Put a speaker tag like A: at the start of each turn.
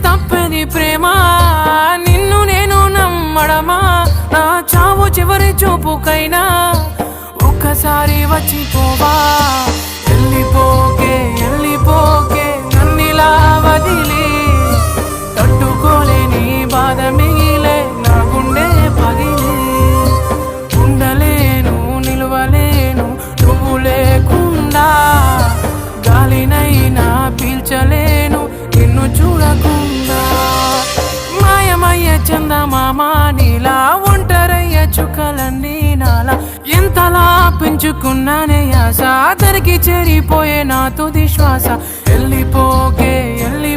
A: తప్పది ప్రేమ నిన్ను నేను నమ్మడమా నా చావు చివరి చూపుకైనా ఒక్కసారి వచ్చిపోవా వెళ్ళిపోకే వెళ్ళిపోకే నన్నిలా వదిలి తట్టుకోలేని బాధ మిగిలే నా గుండె పగిలి ఉండలేను నిలవలేను నువ్వు లేకుండా గాలినైనా పీల్చలేను నిన్ను చూడకుండా మాయమయ్య చందమామ నీలా ఒంటరయ్య చుక్కలన్నీ నాలా ఎంతలా పెంచుకున్నానే ఆశ తనకి చేరిపోయే నా తుది శ్వాస వెళ్ళిపోకే వెళ్ళి